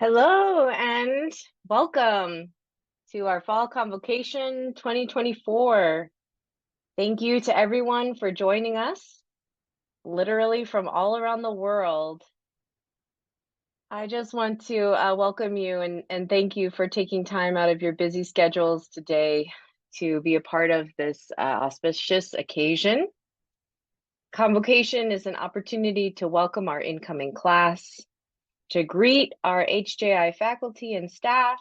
Hello and welcome to our Fall Convocation 2024. Thank you to everyone for joining us, literally from all around the world. I just want to welcome you and thank you for taking time out of your busy schedules today to be a part of this auspicious occasion. Convocation is an opportunity to welcome our incoming class, to greet our HJI faculty and staff,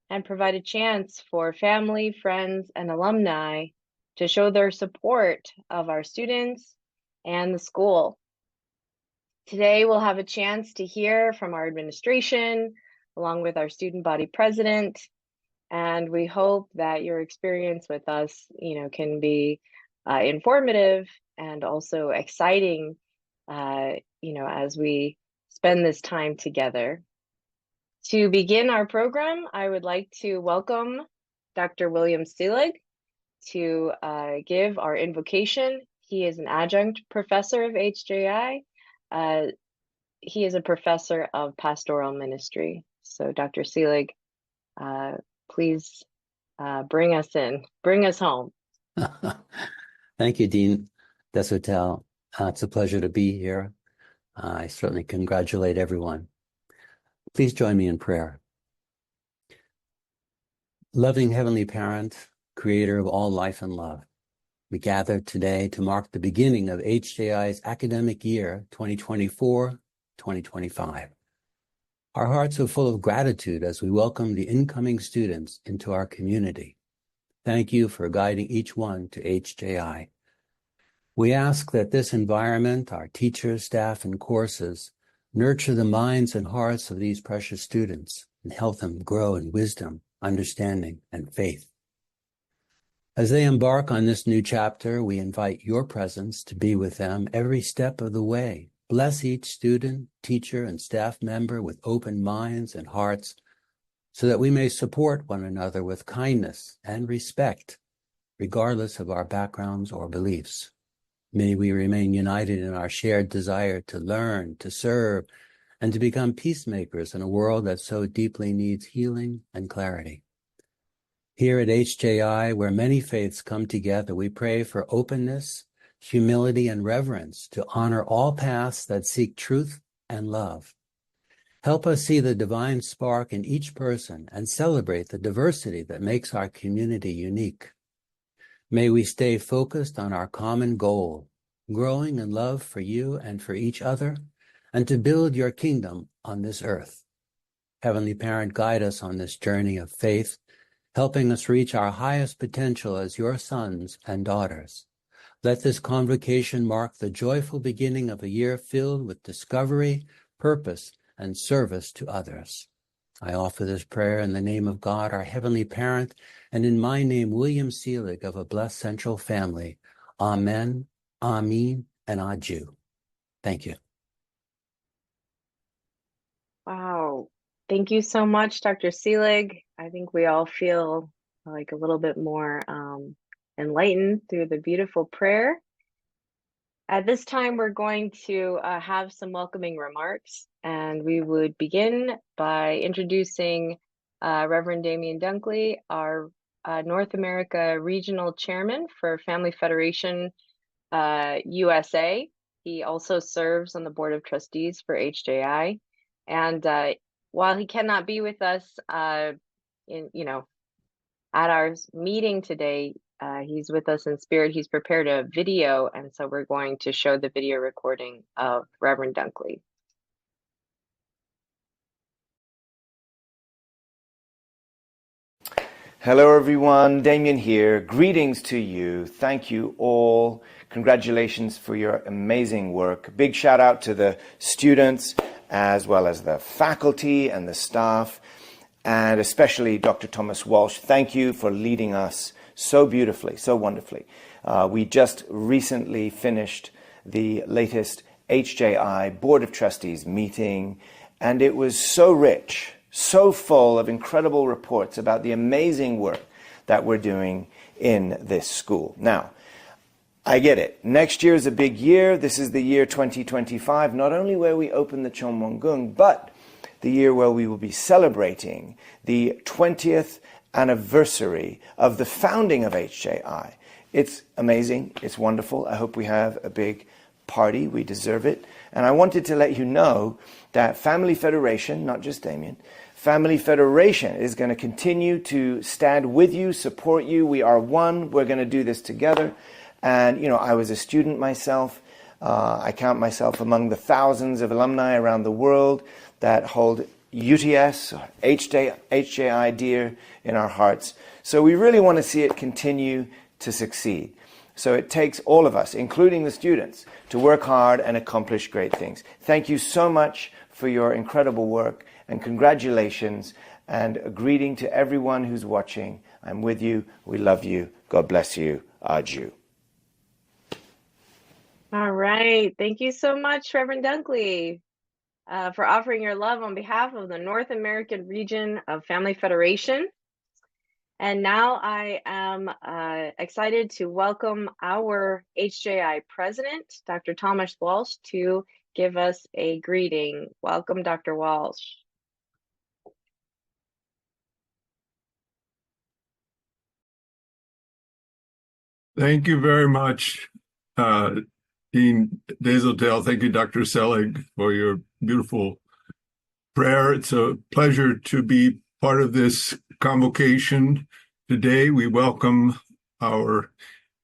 and provide a chance for family, friends, and alumni to show their support of our students and the school. Today, we'll have a chance to hear from our administration, along with our student body president, and we hope that your experience with us, can be informative and also exciting, as we spend this time together. To begin our program, I would like to welcome Dr. William Seelig to give our invocation. He is an adjunct professor of HJI. He is a professor of pastoral ministry. So Dr. Seelig, please bring us in, bring us home. Thank you, Dean Desotel. It's a pleasure to be here. I certainly congratulate everyone. Please join me in prayer. Loving Heavenly Parent, creator of all life and love, we gather today to mark the beginning of HJI's academic year 2024-2025. Our hearts are full of gratitude as we welcome the incoming students into our community. Thank you for guiding each one to HJI. We ask that this environment, our teachers, staff, and courses nurture the minds and hearts of these precious students and help them grow in wisdom, understanding, and faith. As they embark on this new chapter, we invite your presence to be with them every step of the way. Bless each student, teacher, and staff member with open minds and hearts so that we may support one another with kindness and respect, regardless of our backgrounds or beliefs. May we remain united in our shared desire to learn, to serve, and to become peacemakers in a world that so deeply needs healing and clarity. Here at HJI, where many faiths come together, we pray for openness, humility, and reverence to honor all paths that seek truth and love. Help us see the divine spark in each person and celebrate the diversity that makes our community unique. May we stay focused on our common goal, growing in love for you and for each other, and to build your kingdom on this earth. Heavenly Parent, guide us on this journey of faith, helping us reach our highest potential as your sons and daughters. Let this convocation mark the joyful beginning of a year filled with discovery, purpose, and service to others. I offer this prayer in the name of God, our Heavenly Parent, and in my name, William Seelig of a blessed central family. Amen, Amen, and Adieu. Thank you. Wow. Thank you so much, Dr. Seelig. I think we all feel like a little bit more enlightened through the beautiful prayer. At this time, we're going to have some welcoming remarks, and we would begin by introducing Reverend Damian Dunkley, our North America Regional Chairman for Family Federation USA. He also serves on the Board of Trustees for HJI. And while he cannot be with us at our meeting today, he's with us in spirit. He's prepared a video, and so we're going to show the video recording of Reverend Dunkley. Hello everyone, Damien here. Greetings to you. Thank you all. Congratulations for your amazing work. Big shout out to the students as well as the faculty and the staff, and especially Dr. Thomas Walsh. Thank you for leading us so beautifully, so wonderfully. We just recently finished the latest HJI Board of Trustees meeting, and it was so rich, so full of incredible reports about the amazing work that we're doing in this school. Now, I get it. Next year is a big year. This is the year 2025, not only where we open the Chonmonggung, but the year where we will be celebrating the 20th anniversary of the founding of HJI. It's amazing. It's wonderful. I hope we have a big party. We deserve it. And I wanted to let you know that Family Federation, not just Damien, Family Federation is going to continue to stand with you, support you. We are one. We're going to do this together. And, you know, I was a student myself. I count myself among the thousands of alumni around the world that hold UTS, HJI dear in our hearts. So we really want to see it continue to succeed. So it takes all of us, including the students, to work hard and accomplish great things. Thank you so much for your incredible work, and congratulations, and a greeting to everyone who's watching. I'm with you. We love you. God bless you. Adieu. All right. Thank you so much, Reverend Dunkley, for offering your love on behalf of the North American region of Family Federation. And now I am excited to welcome our HJI president, Dr. Thomas Walsh, to give us a greeting. Welcome, Dr. Walsh. Thank you very much, Dean Desautels. Thank you, Dr. Selig, for your beautiful prayer. It's a pleasure to be part of this convocation today. We welcome our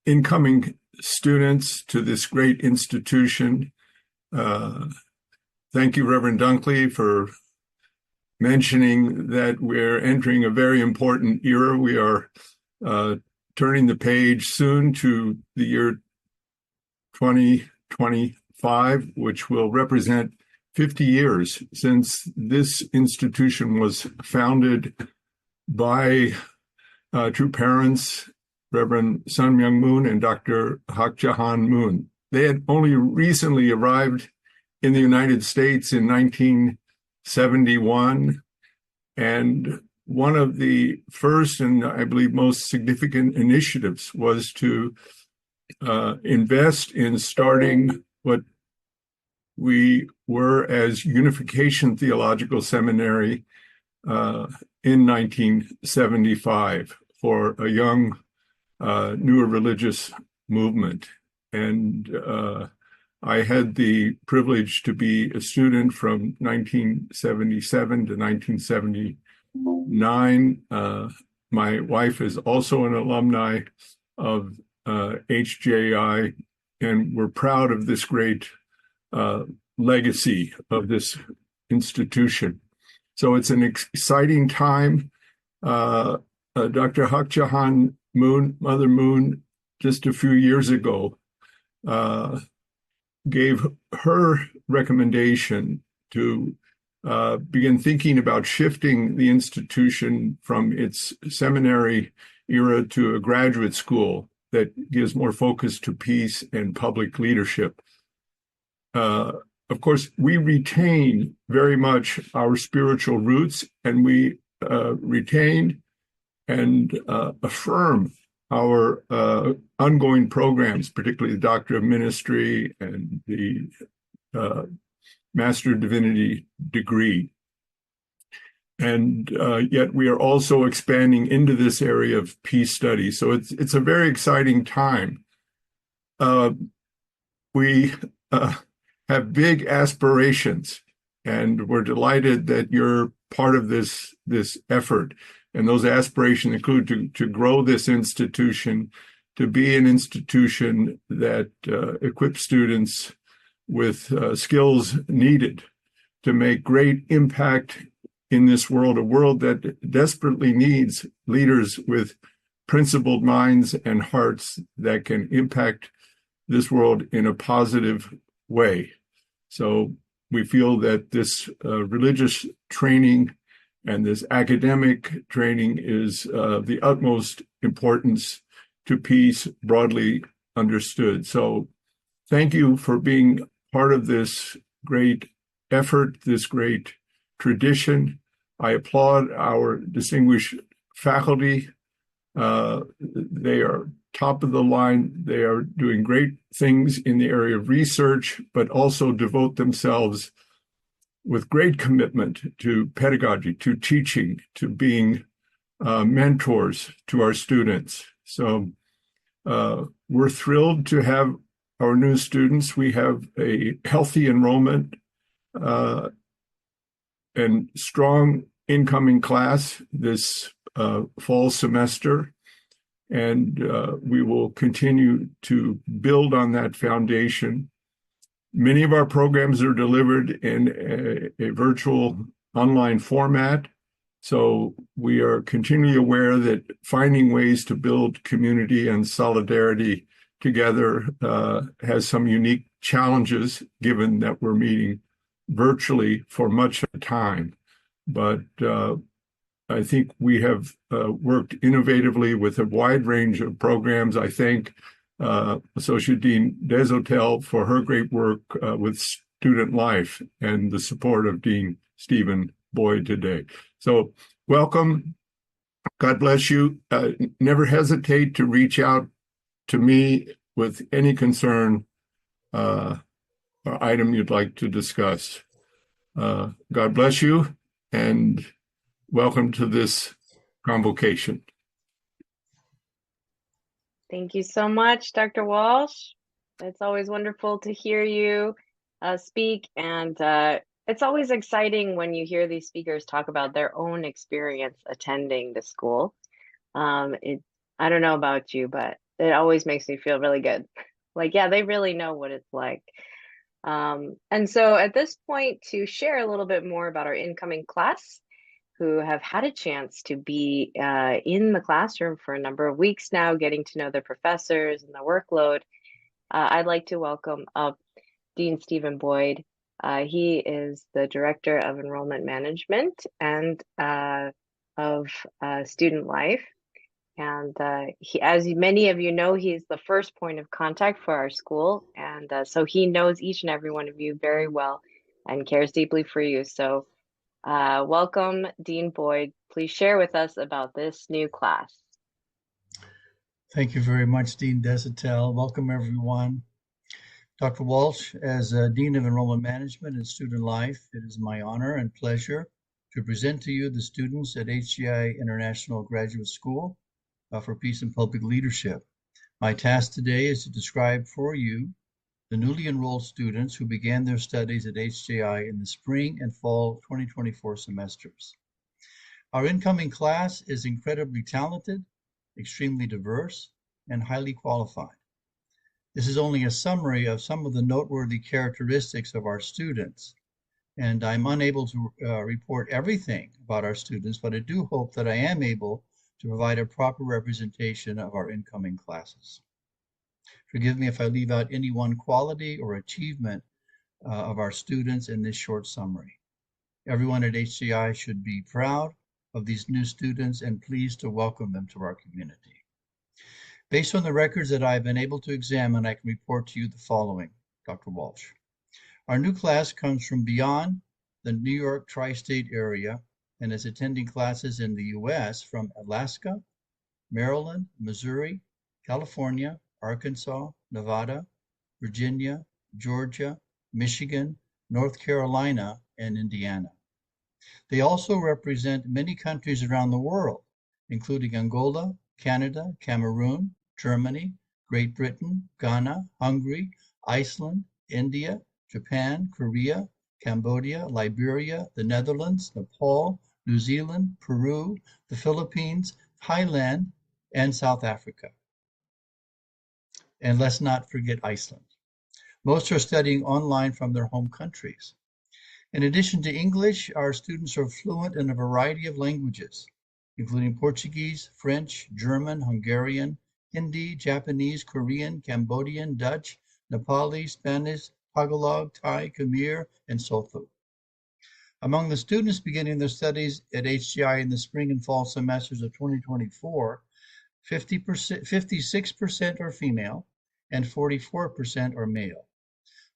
incoming students to this great institution. Thank you, Reverend Dunkley, for mentioning that we're entering a very important era. We are turning the page soon to the year 2025, which will represent 50 years since this institution was founded by two parents, Reverend Sun Myung Moon and Dr. Hak Jahan Moon. They had only recently arrived in the United States in 1971, and one of the first and I believe most significant initiatives was to invest in starting what we were as Unification Theological Seminary in 1975 for a young newer religious movement. And I had the privilege to be a student from 1977 to 1979. My wife is also an alumni of HJI, and we're proud of this great legacy of this institution. So it's an exciting time. Dr. Hak Jahan Moon, Mother Moon, just a few years ago, gave her recommendation to begin thinking about shifting the institution from its seminary era to a graduate school that gives more focus to peace and public leadership. Of course, we retain very much our spiritual roots, and we retain and affirm our ongoing programs, particularly the Doctor of Ministry and the Master of Divinity degree. And yet we are also expanding into this area of peace studies. So it's a very exciting time. We have big aspirations, and we're delighted that you're part of this effort. And those aspirations include to grow this institution, to be an institution that equips students with skills needed to make great impact in this world, a world that desperately needs leaders with principled minds and hearts that can impact this world in a positive way. So we feel that this religious training and this academic training is of the utmost importance to peace, broadly understood. So thank you for being part of this great effort, this great tradition. I applaud our distinguished faculty. They are top of the line. They are doing great things in the area of research, but also devote themselves with great commitment to pedagogy, to teaching, to being mentors to our students. So we're thrilled to have our new students. We have a healthy enrollment and strong incoming class this fall semester. And we will continue to build on that foundation. Many of our programs are delivered in a virtual online format. So we are continually aware that finding ways to build community and solidarity together has some unique challenges, given that we're meeting virtually for much of the time. But I think we have worked innovatively with a wide range of programs. I thank Associate Dean Deshotel for her great work with student life and the support of Dean Stephen Boyd today. So welcome. God bless you. Never hesitate to reach out to me with any concern or item you'd like to discuss. God bless you and welcome to this convocation. Thank you so much, Dr. Walsh. It's always wonderful to hear you speak, and it's always exciting when you hear these speakers talk about their own experience attending the school. I don't know about you, but it always makes me feel really good. Like, yeah, they really know what it's like. And so at this point, to share a little bit more about our incoming class, who have had a chance to be in the classroom for a number of weeks now, getting to know their professors and the workload, I'd like to welcome up Dean Stephen Boyd. He is the Director of Enrollment Management and of Student Life. And as many of you know, he's the first point of contact for our school. And so he knows each and every one of you very well and cares deeply for you. So welcome, Dean Boyd. Please share with us about this new class. Thank you very much, Dean Deshotel. Welcome, everyone. Dr. Walsh, as Dean of Enrollment Management and Student Life, it is my honor and pleasure to present to you the students at HJI International Graduate School for Peace and Public Leadership. My task today is to describe for you the newly enrolled students who began their studies at HJI in the spring and fall 2024 semesters. Our incoming class is incredibly talented, extremely diverse, and highly qualified. This is only a summary of some of the noteworthy characteristics of our students, and I'm unable to report everything about our students, but I do hope that I am able to provide a proper representation of our incoming classes. Forgive me if I leave out any one quality or achievement of our students in this short summary. Everyone at HJI should be proud of these new students and pleased to welcome them to our community. Based on the records that I've been able to examine, I can report to you the following, Dr. Walsh. Our new class comes from beyond the New York tri-state area and is attending classes in the US from Alaska, Maryland, Missouri, California, Arkansas, Nevada, Virginia, Georgia, Michigan, North Carolina, and Indiana. They also represent many countries around the world, including Angola, Canada, Cameroon, Germany, Great Britain, Ghana, Hungary, Iceland, India, Japan, Korea, Cambodia, Liberia, the Netherlands, Nepal, New Zealand, Peru, the Philippines, Thailand, and South Africa. And let's not forget Iceland. Most are studying online from their home countries. In addition to English, our students are fluent in a variety of languages, including Portuguese, French, German, Hungarian, Hindi, Japanese, Korean, Cambodian, Dutch, Nepali, Spanish, Tagalog, Thai, Khmer, and Sotho. Among the students beginning their studies at HJI in the spring and fall semesters of 2024, 56% are female and 44% are male.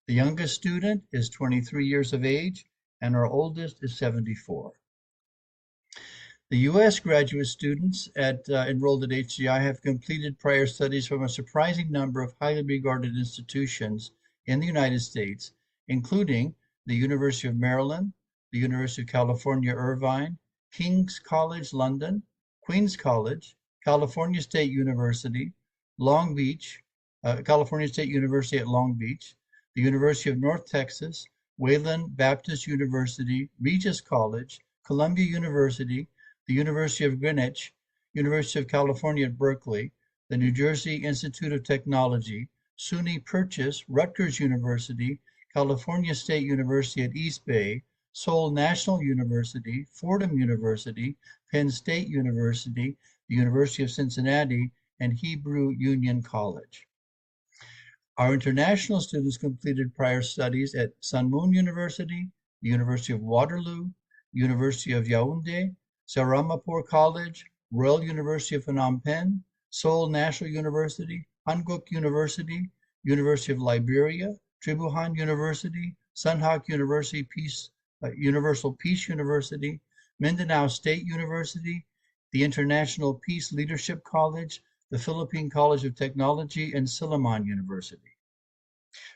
The youngest student is 23 years of age and our oldest is 74. The U.S. graduate students enrolled at HJI have completed prior studies from a surprising number of highly regarded institutions in the United States, including the University of Maryland, the University of California, Irvine, King's College, London, Queens College, California State University, Long Beach, California State University at Long Beach, the University of North Texas, Wayland Baptist University, Regis College, Columbia University, the University of Greenwich, University of California at Berkeley, the New Jersey Institute of Technology, SUNY Purchase, Rutgers University, California State University at East Bay, Seoul National University, Fordham University, Penn State University, the University of Cincinnati, and Hebrew Union College. Our international students completed prior studies at Sun Moon University, the University of Waterloo, University of Yaoundé, Saramapur College, Royal University of Phnom Penh, Seoul National University, Hanguk University, University of Liberia, Tribhuvan University, Sunhak University, Universal Peace University, Mindanao State University, the International Peace Leadership College, the Philippine College of Technology, and Silliman University.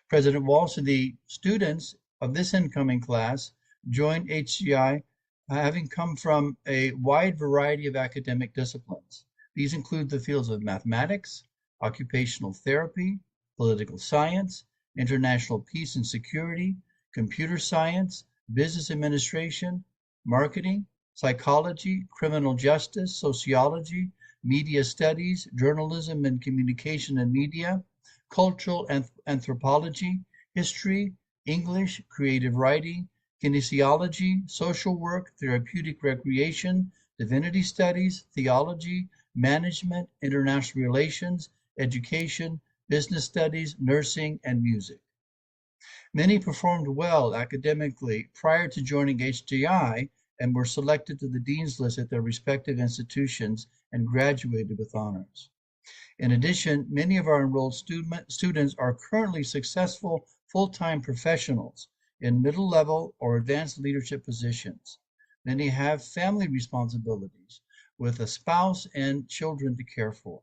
President Walsh and the students of this incoming class joined HJI having come from a wide variety of academic disciplines. These include the fields of mathematics, occupational therapy, political science, international peace and security, computer science, business administration, marketing, psychology, criminal justice, sociology, media studies, journalism and communication and media, cultural anthropology, history, English, creative writing, kinesiology, social work, therapeutic recreation, divinity studies, theology, management, international relations, education, business studies, nursing, and music. Many performed well academically prior to joining HJI and were selected to the Dean's List at their respective institutions and graduated with honors. In addition, many of our enrolled students are currently successful full-time professionals in middle-level or advanced leadership positions. Many have family responsibilities with a spouse and children to care for.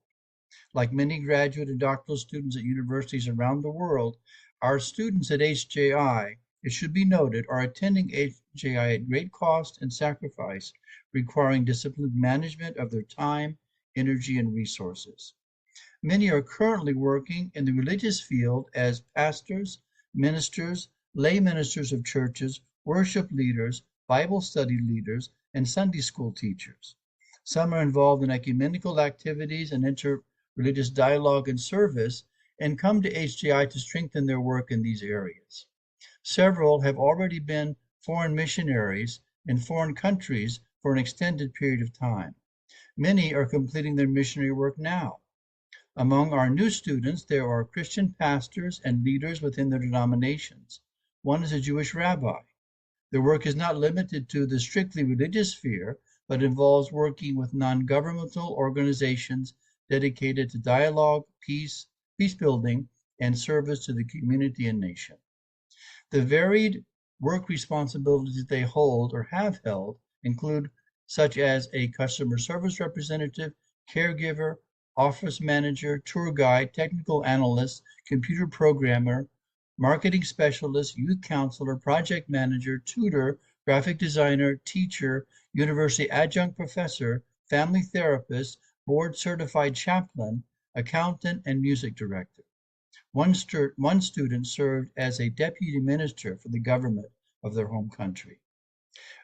Like many graduate and doctoral students at universities around the world, our students at HJI, it should be noted, are attending HJI at great cost and sacrifice, requiring disciplined management of their time, energy, and resources. Many are currently working in the religious field as pastors, ministers, lay ministers of churches, worship leaders, Bible study leaders, and Sunday school teachers. Some are involved in ecumenical activities and interreligious dialogue and service, and come to HJI to strengthen their work in these areas. Several have already been foreign missionaries in foreign countries for an extended period of time. Many are completing their missionary work now. Among our new students, there are Christian pastors and leaders within their denominations. One is a Jewish rabbi. Their work is not limited to the strictly religious sphere, but involves working with non-governmental organizations dedicated to dialogue, peace building, and service to the community and nation. The varied work responsibilities they hold or have held include such as a customer service representative, caregiver, office manager, tour guide, technical analyst, computer programmer, marketing specialist, youth counselor, project manager, tutor, graphic designer, teacher, university adjunct professor, family therapist, board certified chaplain, accountant, and music director. One student served as a deputy minister for the government of their home country.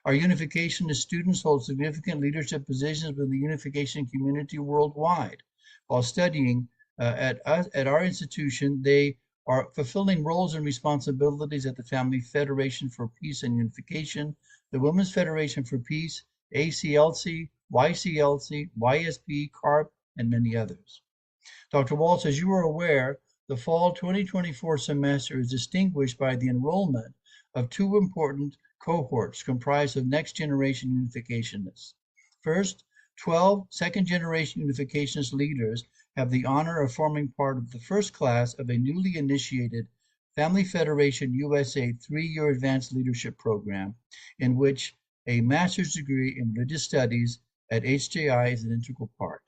Our unificationist students hold significant leadership positions within the unification community worldwide. While studying at our institution, they are fulfilling roles and responsibilities at the Family Federation for Peace and Unification, the Women's Federation for Peace, ACLC, YCLC, YSP, CARP, and many others. Dr. Walsh, as you are aware, the fall 2024 semester is distinguished by the enrollment of two important cohorts comprised of next generation unificationists. First, 12 second-generation unificationist leaders have the honor of forming part of the first class of a newly initiated Family Federation USA 3-year advanced leadership program, in which a master's degree in religious studies at HJI is an integral part.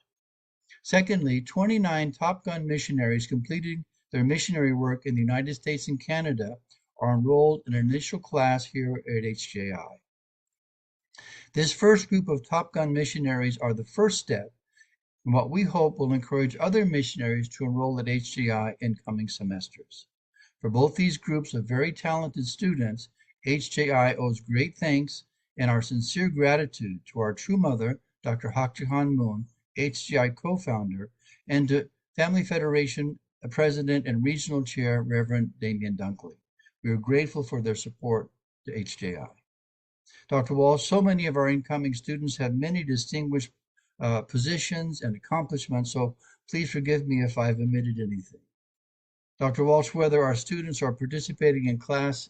Secondly, 29 Top Gun missionaries completing their missionary work in the United States and Canada are enrolled in an initial class here at HJI. This first group of Top Gun missionaries are the first step in what we hope will encourage other missionaries to enroll at HJI in coming semesters. For both these groups of very talented students, HJI owes great thanks and our sincere gratitude to our true mother, Dr. Hak Jahan Moon, HJI co-founder, and to Family Federation President and Regional Chair, Reverend Damien Dunkley. We are grateful for their support to HJI. Dr. Walsh, so many of our incoming students have many distinguished positions and accomplishments, so please forgive me if I've omitted anything. Dr. Walsh, whether our students are participating in class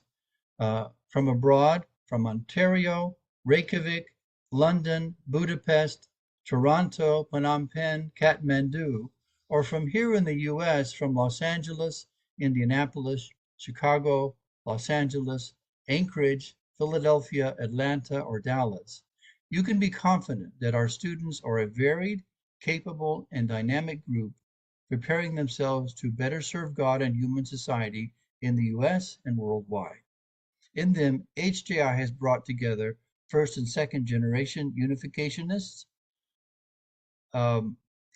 from abroad, from Ontario, Reykjavik, London, Budapest, Toronto, Phnom Penh, Kathmandu, or from here in the US, from Los Angeles, Indianapolis, Chicago, Los Angeles, Anchorage, Philadelphia, Atlanta, or Dallas, you can be confident that our students are a varied, capable, and dynamic group preparing themselves to better serve God and human society in the US and worldwide. In them, HJI has brought together first and second generation unificationists,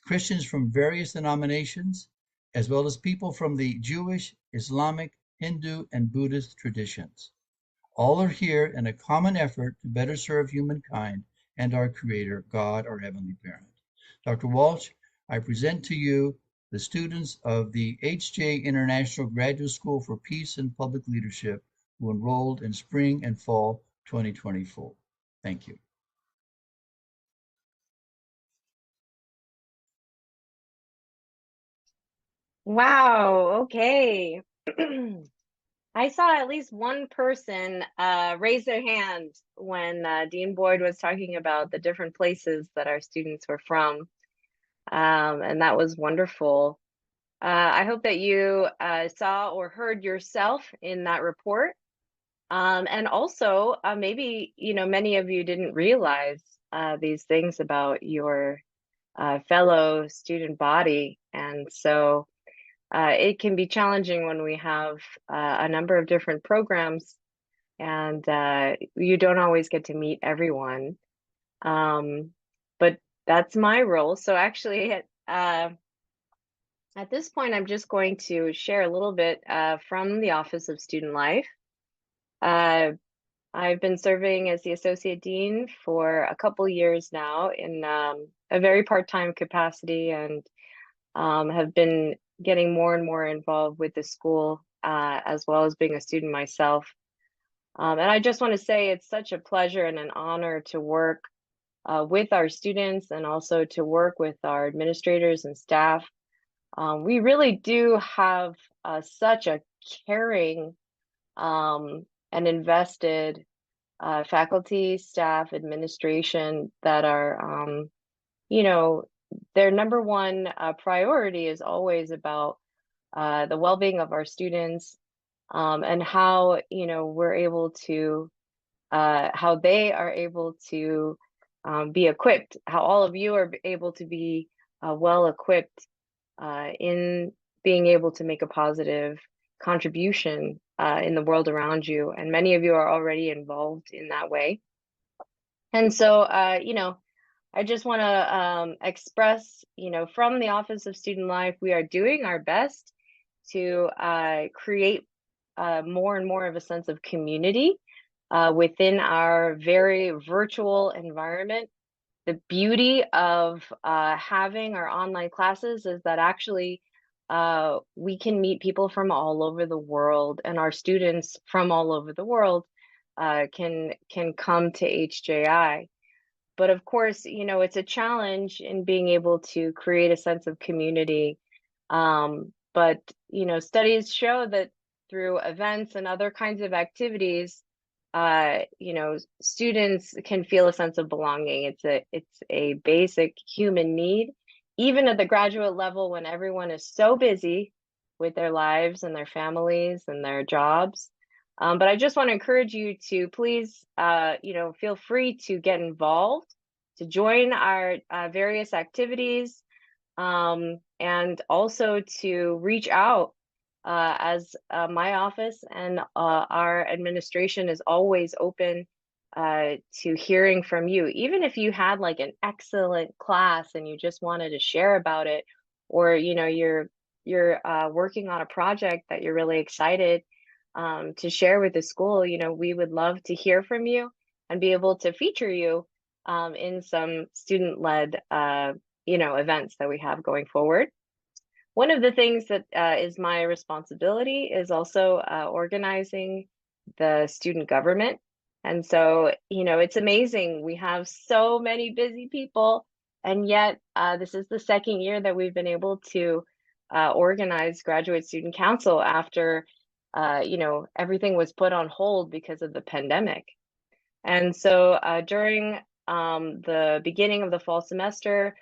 Christians from various denominations, as well as people from the Jewish, Islamic, Hindu, and Buddhist traditions. All are here in a common effort to better serve humankind and our Creator, God, our Heavenly Parent. Dr. Walsh, I present to you the students of the HJ International Graduate School for Peace and Public Leadership who enrolled in spring and fall 2024. Thank you. Wow, okay. I saw at least one person raise their hand when Dean Boyd was talking about the different places that our students were from. And that was wonderful. I hope that you saw or heard yourself in that report. And also, maybe, many of you didn't realize these things about your fellow student body. And so it can be challenging when we have a number of different programs and you don't always get to meet everyone. But that's my role. So actually, at this point, I'm just going to share a little bit from the Office of Student Life. I've been serving as the Associate Dean for a couple years now in a very part-time capacity and have been getting more and more involved with the school as well as being a student myself. And I just want to say it's such a pleasure and an honor to work with our students and also to work with our administrators and staff. We really do have such a caring and invested faculty, staff, administration that are, their number one priority is always about the well-being of our students and how, we're able to, how they are able to be equipped, how all of you are able to be well equipped in being able to make a positive contribution in the world around you. And many of you are already involved in that way. And so, I just want to express, from the Office of Student Life, we are doing our best to create more and more of a sense of community within our very virtual environment. The beauty of having our online classes is that actually we can meet people from all over the world, and our students from all over the world can come to HJI. But of course, it's a challenge in being able to create a sense of community. But studies show that through events and other kinds of activities, students can feel a sense of belonging. It's a basic human need, even at the graduate level when everyone is so busy with their lives and their families and their jobs. But I just want to encourage you to please, feel free to get involved, to join our various activities, and also to reach out as my office and our administration is always open to hearing from you. Even if you had like an excellent class and you just wanted to share about it, or you're working on a project that you're really excited to share with the school, we would love to hear from you and be able to feature you in some student-led events that we have going forward. One of the things that is my responsibility is also organizing the student government. And so, it's amazing. We have so many busy people, and yet this is the second year that we've been able to organize Graduate Student Council after, everything was put on hold because of the pandemic. And so during the beginning of the fall semester,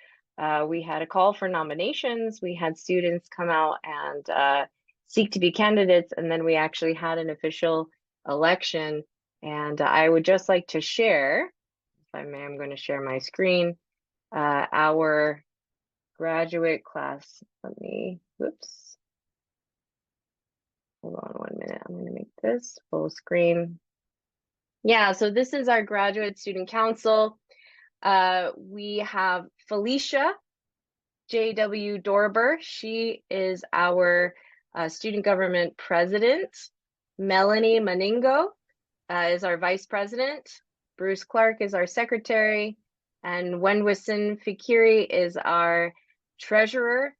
we had a call for nominations. We had students come out and seek to be candidates, and then we actually had an official election. And I would just like to share, if I may, I'm going to share my screen, our graduate class. Whoops. Hold on 1 minute. I'm going to make this full screen. Yeah, so this is our Graduate Student Council. We have Felicia J.W. Dorber. She is our Student Government President. Melanie Maningo is our Vice President. Bruce Clark is our Secretary. And Wenwison Fikiri is our Treasurer.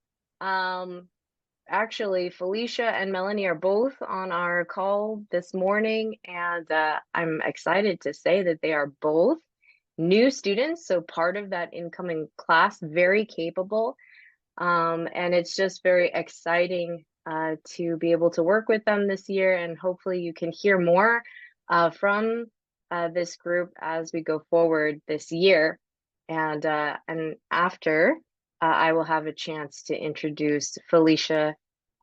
Actually, Felicia and Melanie are both on our call this morning, and I'm excited to say that they are both new students, so part of that incoming class, very capable. And it's just very exciting to be able to work with them this year, and hopefully you can hear more from this group as we go forward this year. And after, I will have a chance to introduce Felicia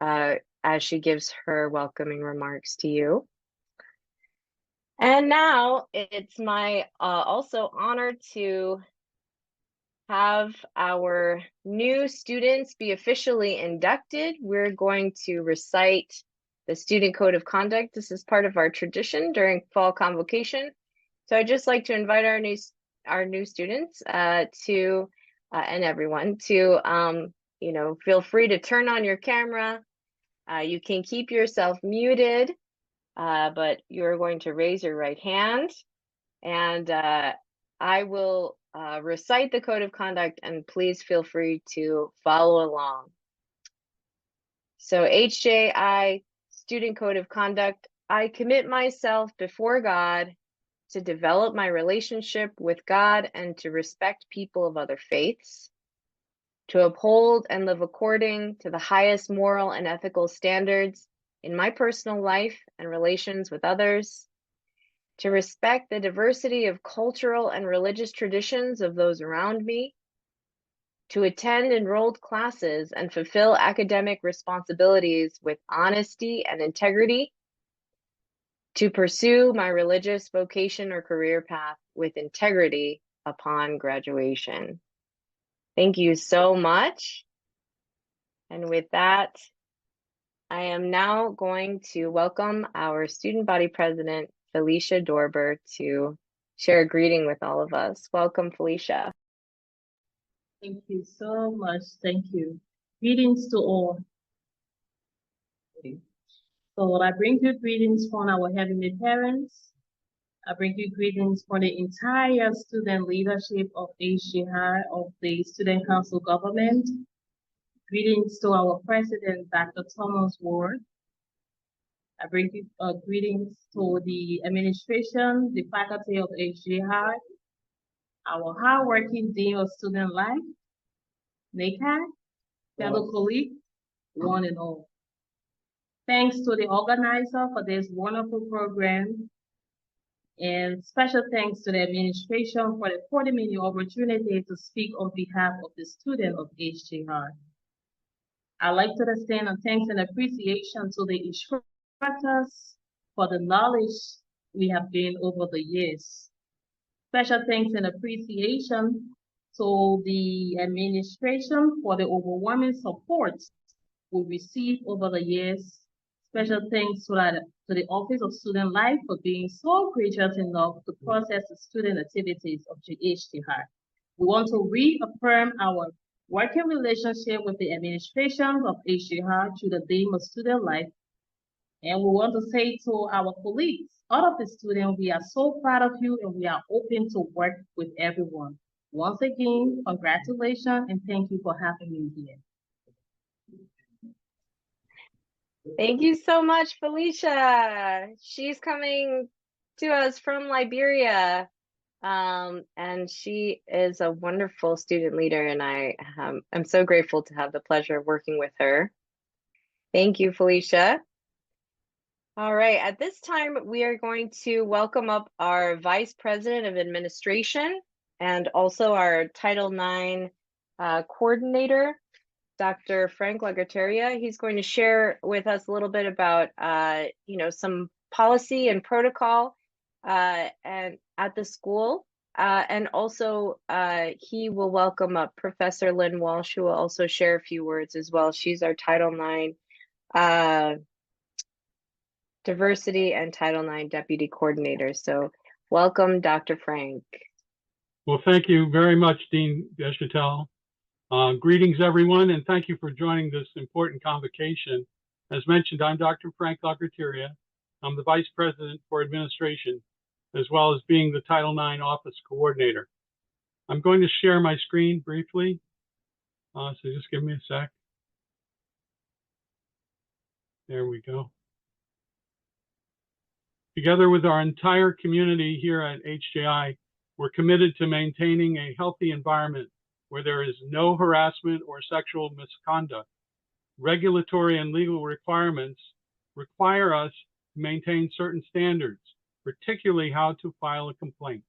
as she gives her welcoming remarks to you. And now it's my also honor to have our new students be officially inducted. We're going to recite the Student Code of Conduct. This is part of our tradition during Fall Convocation. So I'd just like to invite our new students to and everyone to feel free to turn on your camera. You can keep yourself muted, but you're going to raise your right hand, and I will recite the Code of Conduct, and please feel free to follow along. So HJI Student Code of Conduct. I commit myself before God to develop my relationship with God and to respect people of other faiths, to uphold and live according to the highest moral and ethical standards in my personal life and relations with others, to respect the diversity of cultural and religious traditions of those around me, to attend enrolled classes and fulfill academic responsibilities with honesty and integrity, to pursue my religious vocation or career path with integrity upon graduation. Thank you so much. And with that, I am now going to welcome our student body president, Felicia Dorber, to share a greeting with all of us. Welcome, Felicia. Thank you so much. Thank you. Greetings to all. So I bring you greetings from our heavenly parents. I bring you greetings from the entire student leadership of HJI, of the Student Council government. Greetings to our president, Dr. Thomas Ward. I bring you greetings to the administration, the faculty of HJI, our hardworking Dean of Student Life, NACAC, fellow colleagues, one and all. Thanks to the organizer for this wonderful program, and special thanks to the administration for affording me the opportunity to speak on behalf of the student of HJI. I'd like to extend a thanks and appreciation to the instructors for the knowledge we have gained over the years. Special thanks and appreciation to the administration for the overwhelming support we received over the years, Special thanks to the Office of Student Life for being so gracious enough to process the student activities of HJI. We want to reaffirm our working relationship with the administration of HJI through the Dean of Student Life. And we want to say to our colleagues, all of the students, we are so proud of you and we are open to work with everyone. Once again, congratulations and thank you for having me here. Thank you so much, Felicia. She's coming to us from Liberia, and she is a wonderful student leader, and I'm so grateful to have the pleasure of working with her. Thank you, Felicia. All right, at this time, we are going to welcome up our Vice President of Administration and also our Title IX coordinator, Dr. Frank Lagateria. He's going to share with us a little bit about, some policy and protocol and at the school. And also, he will welcome up Professor Lynn Walsh, who will also share a few words as well. She's our Title IX Diversity and Title IX Deputy Coordinator. So welcome, Dr. Frank. Well, thank you very much, Dean Deschatel. Greetings, everyone, and thank you for joining this important convocation. As mentioned, I'm Dr. Frank Lagateria. I'm the Vice President for Administration, as well as being the Title IX Office Coordinator. I'm going to share my screen briefly, so just give me a sec. There we go. Together with our entire community here at HJI, we're committed to maintaining a healthy environment where there is no harassment or sexual misconduct. Regulatory and legal requirements require us to maintain certain standards, particularly how to file a complaint.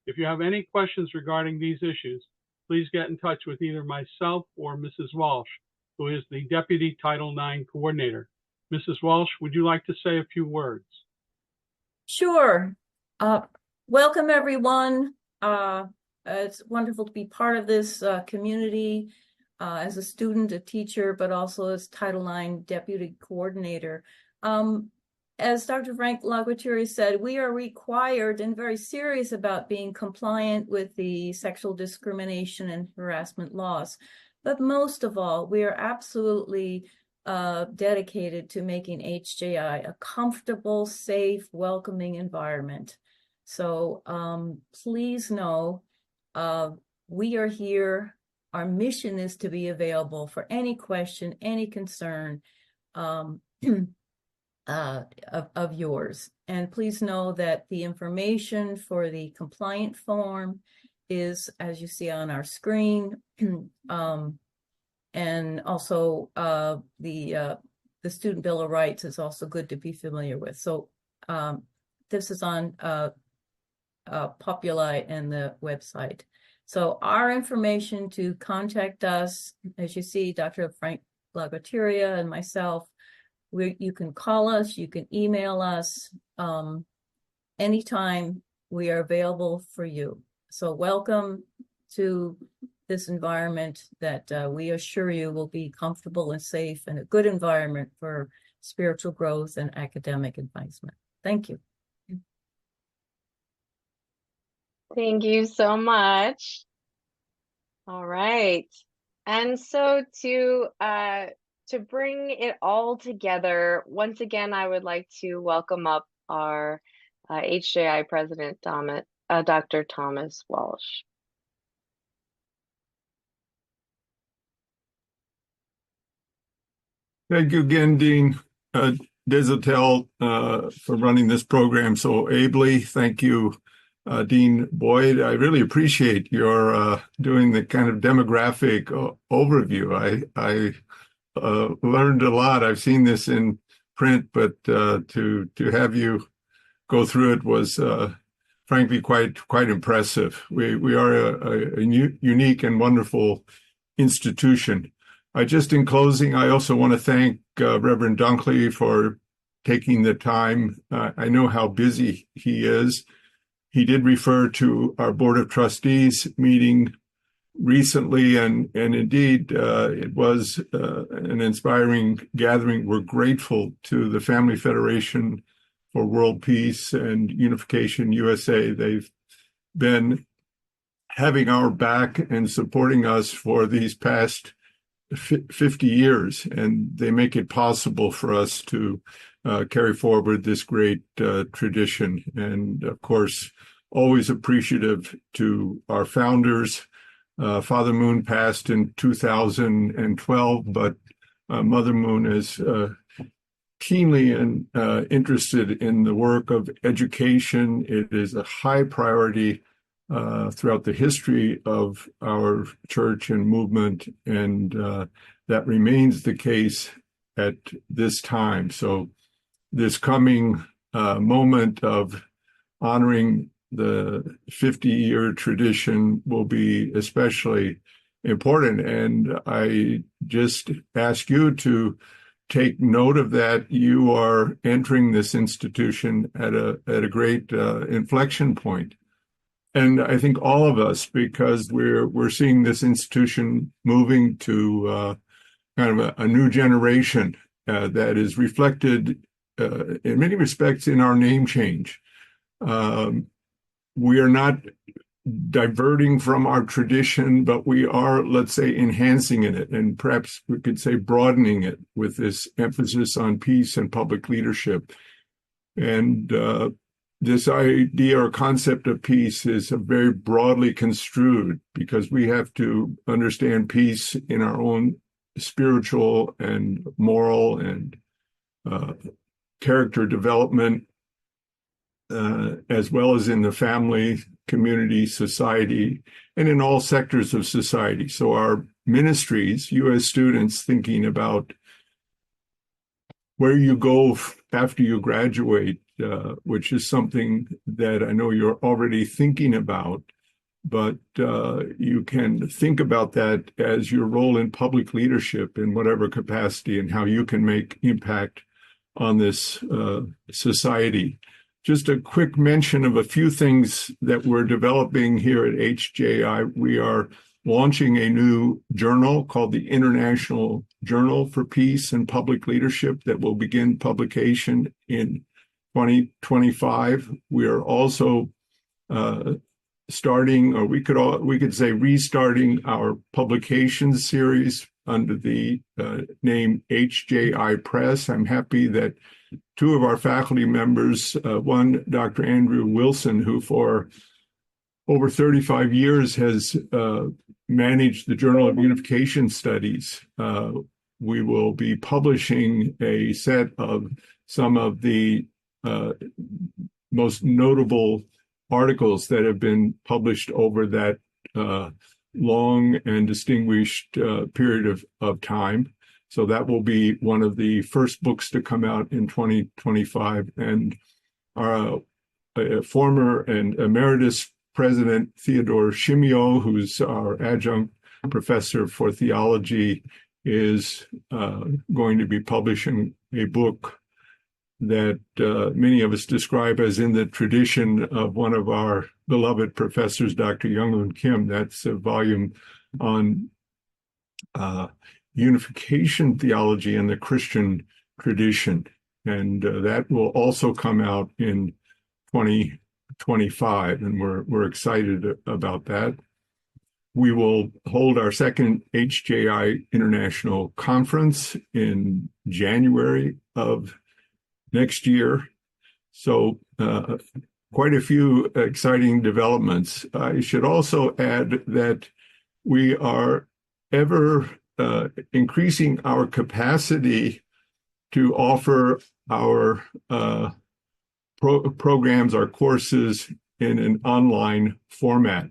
If you have any questions regarding these issues, please get in touch with either myself or Mrs. Walsh, who is the Deputy Title IX Coordinator. Mrs. Walsh, would you like to say a few words? Sure. Welcome, everyone. It's wonderful to be part of this community as a student, a teacher, but also as Title IX Deputy Coordinator. As Dr. Frank Lagateria said, we are required and very serious about being compliant with the sexual discrimination and harassment laws. But most of all, we are absolutely dedicated to making HJI a comfortable, safe, welcoming environment. So please know we are here. Our mission is to be available for any question, any concern of yours. And please know that the information for the compliant form is, as you see on our screen, and also the Student Bill of Rights is also good to be familiar with. So this is on Populi and the website. So our information to contact us, as you see, Dr. Frank Lagateria and myself, you can call us, you can email us anytime. We are available for you. So welcome to this environment that we assure you will be comfortable and safe and a good environment for spiritual growth and academic advancement. Thank you. Thank you so much. All right. And so to bring it all together, once again, I would like to welcome up our HJI President, Dr. Thomas Walsh. Thank you again, Dean Deschatel, for running this program so ably. Thank you, Dean Boyd. I really appreciate your doing the kind of demographic overview. I learned a lot. I've seen this in print, but to have you go through it was frankly quite impressive. We are a unique and wonderful institution. Just in closing, I also want to thank Reverend Dunkley for taking the time. I know how busy he is. He did refer to our Board of Trustees meeting recently, and indeed it was an inspiring gathering. We're grateful to the Family Federation for World Peace and Unification USA. They've been having our back and supporting us for these past 50 years, and they make it possible for us to carry forward this great tradition. And of course, always appreciative to our founders. Father Moon passed in 2012, but Mother Moon is keenly interested in the work of education. It is a high priority throughout the history of our church and movement, and that remains the case at this time. So this coming moment of honoring the 50-year tradition will be especially important. And I just ask you to take note of that. You are entering this institution at a great inflection point. And I think all of us, because we're seeing this institution moving to kind of a new generation that is reflected in many respects in our name change. We are not diverting from our tradition, but we are, let's say, enhancing it, and perhaps we could say broadening it with this emphasis on peace and public leadership. And this idea or concept of peace is very broadly construed, because we have to understand peace in our own spiritual and moral and character development, as well as in the family, community, society, and in all sectors of society. So our ministries, you as students thinking about where you go after you graduate, which is something that I know you're already thinking about, but you can think about that as your role in public leadership in whatever capacity, and how you can make impact on this society. Just a quick mention of a few things that we're developing here at HJI. We are launching a new journal called the International Journal for Peace and Public Leadership that will begin publication in 2025. We are also starting, or we could say restarting, our publications series under the name HJI Press. I'm happy that two of our faculty members, one, Dr. Andrew Wilson, who for over 35 years has managed the Journal of Unification Studies. We will be publishing a set of some of the most notable articles that have been published over that long and distinguished period of time. So that will be one of the first books to come out in 2025. And our former and emeritus President Theodore Shimio, who's our adjunct professor for theology, is going to be publishing a book that many of us describe as in the tradition of one of our beloved professors, Dr. Young-Hoon Kim. That's a volume on unification theology and the Christian tradition. And that will also come out in 2025, and we're excited about that. We will hold our second HJI International Conference in January of next year. So quite a few exciting developments. I should also add that we are ever increasing our capacity to offer our programs, our courses in an online format.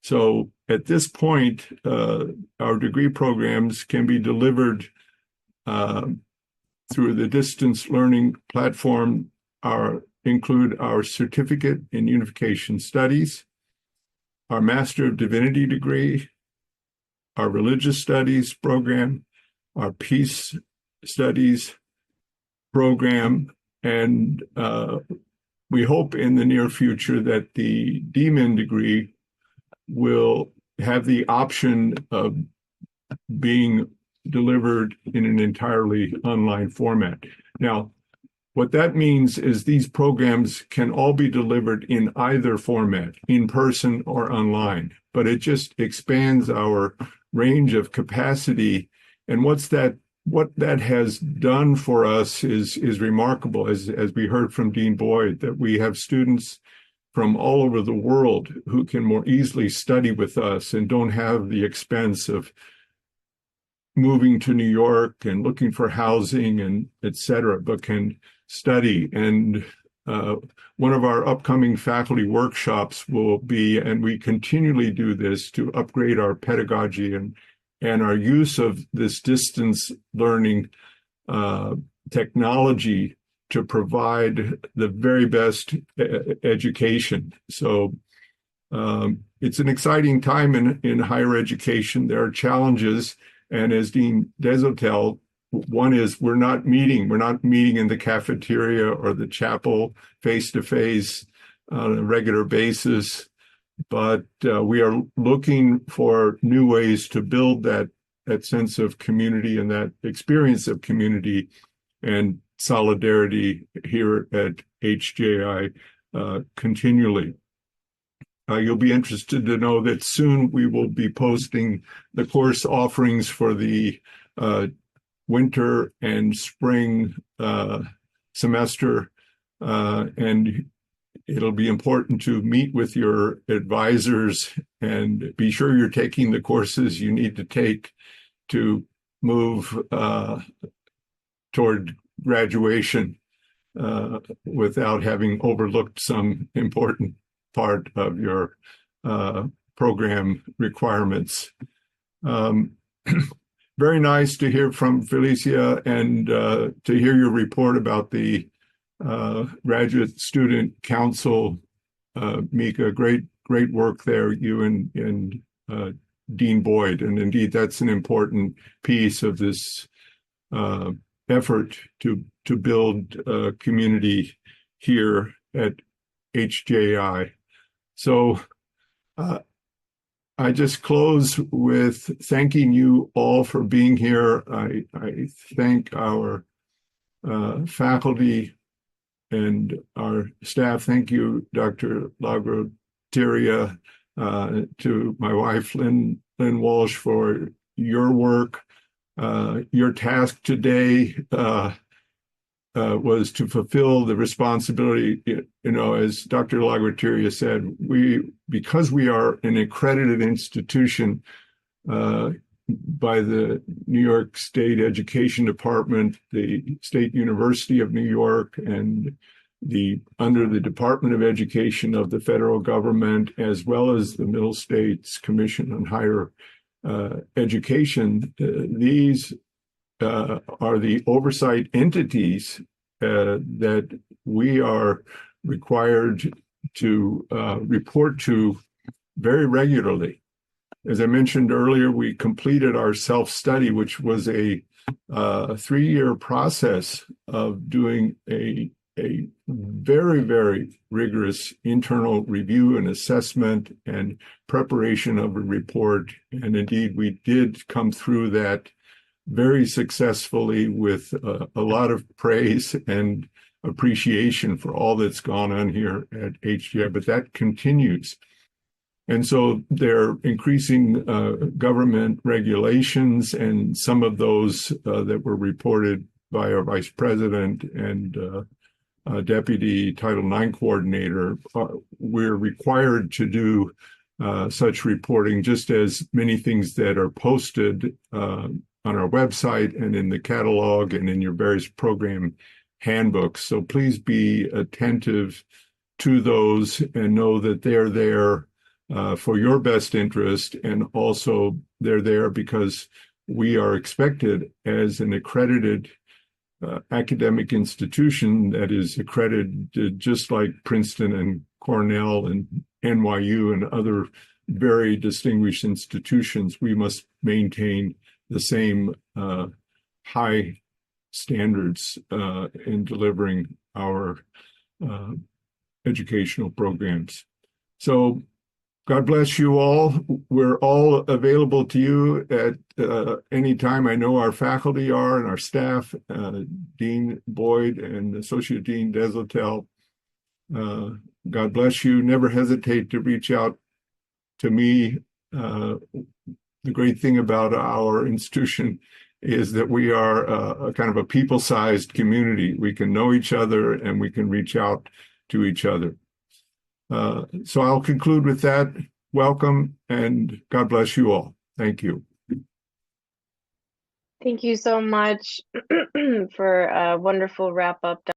So at this point, our degree programs can be delivered through the distance learning platform. Include our certificate in unification studies, our Master of Divinity degree, our religious studies program, our peace studies program, and we hope in the near future that the deepen degree will have the option of being delivered in an entirely online format. Now, what that means is these programs can all be delivered in either format, in person or online, but it just expands our range of capacity. And what that has done for us is remarkable, as we heard from Dean Boyd, that we have students from all over the world who can more easily study with us and don't have the expense of moving to New York and looking for housing and et cetera, but can study. And one of our upcoming faculty workshops will be, and we continually do this to upgrade our pedagogy and our use of this distance learning technology to provide the very best education. So it's an exciting time in higher education. There are challenges. And as Dean Desotel, one is we're not meeting in the cafeteria or the chapel face-to-face on a regular basis, but we are looking for new ways to build that sense of community and that experience of community and solidarity here at HJI continually. You'll be interested to know that soon we will be posting the course offerings for the winter and spring semester, and it'll be important to meet with your advisors and be sure you're taking the courses you need to take to move toward graduation without having overlooked some important part of your program requirements. Very nice to hear from Felicia and to hear your report about the Graduate Student Council. Mika, great work there, you and Dean Boyd. And indeed, that's an important piece of this effort to build a community here at HJI. So I just close with thanking you all for being here. I thank our faculty and our staff. Thank you, Dr. Lagroteria, to my wife, Lynn Walsh, for your work. Your task today was to fulfill the responsibility, as Dr. Lagroteria said, because we are an accredited institution by the New York State Education Department, the State University of New York, and under the Department of Education of the federal government, as well as the Middle States Commission on Higher Education. These are the oversight entities that we are required to report to very regularly. As I mentioned earlier, we completed our self-study, which was a 3-year process of doing a very, very rigorous internal review and assessment and preparation of a report. And indeed, we did come through that very successfully with a lot of praise and appreciation for all that's gone on here at HJI, but that continues. And so they're increasing government regulations, and some of those that were reported by our vice president and deputy Title IX coordinator, we're required to do such reporting, just as many things that are posted on our website and in the catalog and in your various program handbooks. So please be attentive to those and know that they're there for your best interest, and also they're there because we are expected as an accredited academic institution that is accredited just like Princeton and Cornell and NYU and other very distinguished institutions. We must maintain the same high standards in delivering our educational programs. So God bless you all. We're all available to you at any time. I know our faculty are and our staff, Dean Boyd and Associate Dean Desautels. God bless you. Never hesitate to reach out to me. The great thing about our institution is that we are a kind of a people-sized community. We can know each other and we can reach out to each other. So I'll conclude with that. Welcome and God bless you all. Thank you. Thank you so much for a wonderful wrap up.